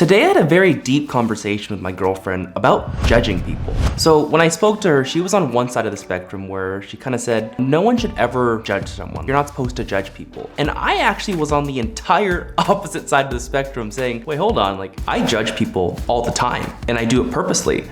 Today I had a very deep conversation with my girlfriend about judging people. So when I spoke to her, she was on one side of the spectrum where she kind of said, no one should ever judge someone. You're not supposed to judge people. And I actually was on the entire opposite side of the spectrum saying, wait, hold on, like I judge people all the time and I do it purposely.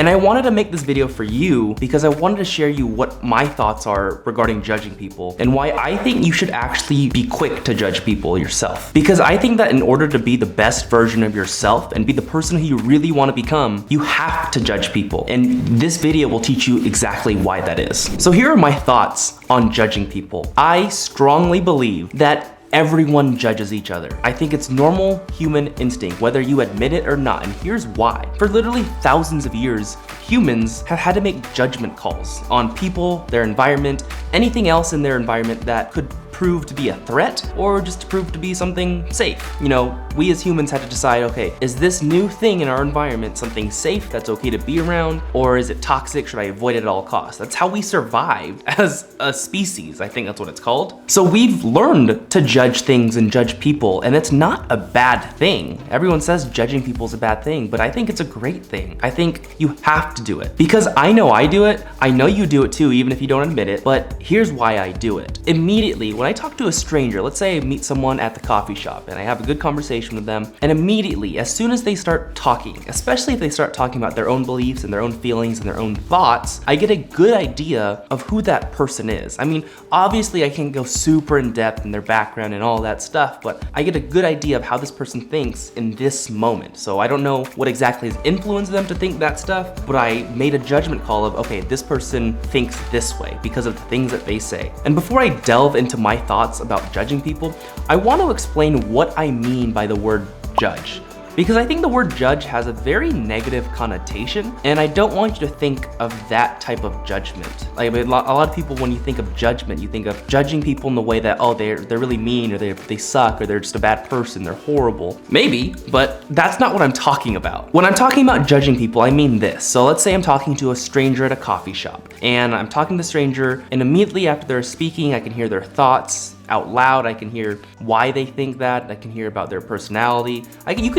And I wanted to make this video for you because I wanted to share you what my thoughts are regarding judging people and why I think you should actually be quick to judge people yourself. Because I think that in order to be the best version of yourself and be the person who you really want to become, you have to judge people. And this video will teach you exactly why that is. So here are my thoughts on judging people. I strongly believe that everyone judges each other. I think it's normal human instinct, whether you admit it or not, and here's why. For literally thousands of years, humans have had to make judgment calls on people, their environment, anything else in their environment that could prove to be a threat or just to prove to be something safe. You know, we as humans had to decide, okay, is this new thing in our environment something safe that's okay to be around, or is it toxic? Should I avoid it at all costs? That's how we survived as a species. I think that's what it's called. So we've learned to judge things and judge people, and it's not a bad thing. Everyone says judging people is a bad thing, but I think it's a great thing. I think you have to do it because I know I do it. I know you do it too, even if you don't admit it, but here's why I do it. Immediately, when I talk to a stranger, let's say I meet someone at the coffee shop and I have a good conversation with them, and immediately, as soon as they start talking, especially if they start talking about their own beliefs and their own feelings and their own thoughts, I get a good idea of who that person is. I mean, obviously I can go super in depth in their background and all that stuff, but I get a good idea of how this person thinks in this moment. So I don't know what exactly has influenced them to think that stuff, but I made a judgment call of, okay, this person thinks this way because of the things that they say. And before I delve into my thoughts about judging people, I want to explain what I mean by the word judge. Because I think the word judge has a very negative connotation, and I don't want you to think of that type of judgment. Like a lot of people, when you think of judgment, you think of judging people in the way that, oh, they're really mean, or they suck, or they're just a bad person, they're horrible. Maybe, but that's not what I'm talking about. When I'm talking about judging people, I mean this. So let's say I'm talking to a stranger at a coffee shop, and I'm talking to the stranger, and immediately after they're speaking, I can hear their thoughts out loud. I can hear why they think that. I can hear about their personality. You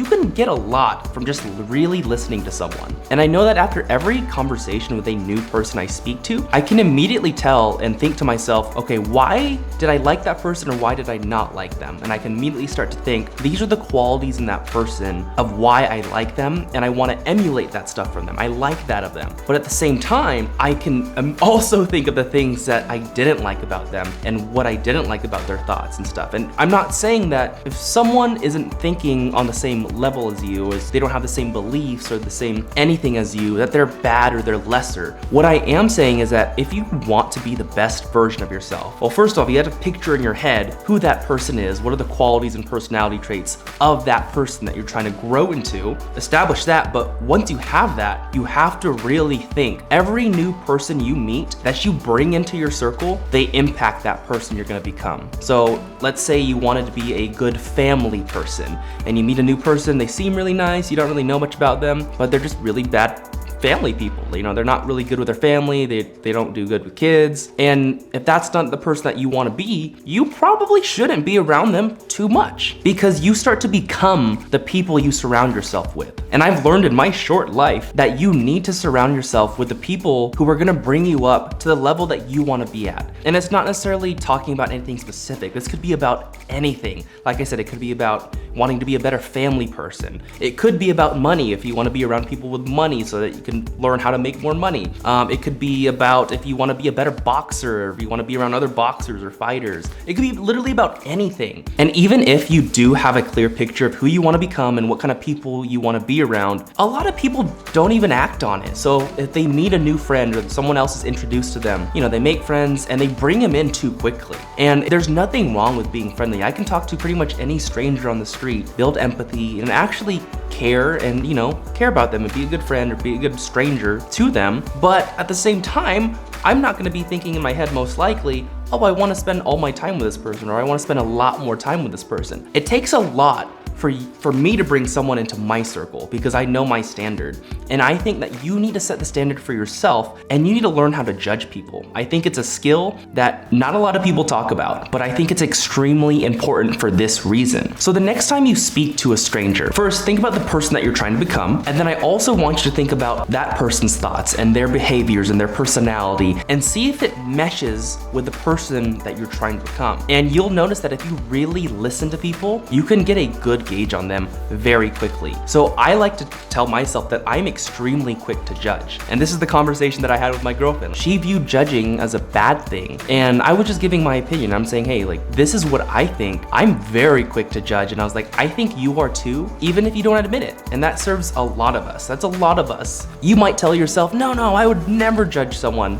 can get a lot from just really listening to someone. And I know that after every conversation with a new person I speak to, I can immediately tell and think to myself, okay, why did I like that person or why did I not like them? And I can immediately start to think, these are the qualities in that person of why I like them, and I want to emulate that stuff from them. I like that of them. But at the same time, I can also think of the things that I didn't like about them and what I didn't like about their thoughts and stuff. And I'm not saying that if someone isn't thinking on the same level as you, as they don't have the same beliefs or the same anything as you, that they're bad or they're lesser. What I am saying is that if you want to be the best version of yourself, well, first off, you have to picture in your head who that person is, what are the qualities and personality traits of that person that you're trying to grow into, establish that. But once you have that, you have to really think every new person you meet that you bring into your circle, they impact that person you're going to become. So let's say you wanted to be a good family person and you meet a new person, they seem really nice, you don't really know much about them, but they're just really bad family people. You know, they're not really good with their family, they don't do good with kids. And if that's not the person that you want to be, you probably shouldn't be around them too much because you start to become the people you surround yourself with. And I've learned in my short life that you need to surround yourself with the people who are going to bring you up to the level that you want to be at. And it's not necessarily talking about anything specific. This could be about anything. Like I said, it could be about wanting to be a better family person. It could be about money if you want to be around people with money so that you can learn how to make more money. It could be about if you want to be a better boxer, or if you want to be around other boxers or fighters. It could be literally about anything. And even if you do have a clear picture of who you want to become and what kind of people you want to be around, a lot of people don't even act on it. So if they meet a new friend or someone else is introduced to them, you know, they make friends and they bring them in too quickly. And there's nothing wrong with being friendly. I can talk to pretty much any stranger on the street, build empathy, and actually care and, you know, care about them and be a good friend or be a good stranger to them. But at the same time, I'm not gonna be thinking in my head most likely, oh, I wanna spend all my time with this person, or I wanna spend a lot more time with this person. It takes a lot for me to bring someone into my circle because I know my standard. And I think that you need to set the standard for yourself and you need to learn how to judge people. I think it's a skill that not a lot of people talk about, but I think it's extremely important for this reason. So the next time you speak to a stranger, first think about the person that you're trying to become. And then I also want you to think about that person's thoughts and their behaviors and their personality and see if it meshes with the person that you're trying to become. And you'll notice that if you really listen to people, you can get a good gauge on them very quickly. So I like to tell myself that I'm extremely quick to judge. And this is the conversation that I had with my girlfriend. She viewed judging as a bad thing. And I was just giving my opinion. I'm saying, hey, like, this is what I think. I'm very quick to judge. And I was like, I think you are too, even if you don't admit it. And that serves a lot of us. That's a lot of us. You might tell yourself, no, I would never judge someone.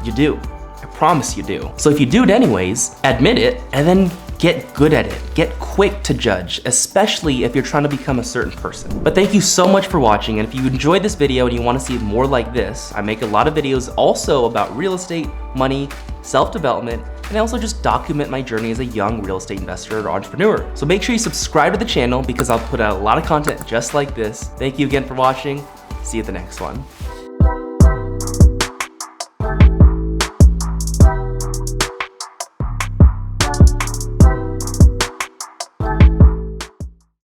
You do. I promise you do. So if you do it anyways, admit it and then get good at it. Get quick to judge, especially if you're trying to become a certain person. But thank you so much for watching. And if you enjoyed this video and you want to see more like this, I make a lot of videos also about real estate, money, self-development, and I also just document my journey as a young real estate investor or entrepreneur. So make sure you subscribe to the channel because I'll put out a lot of content just like this. Thank you again for watching. See you at the next one.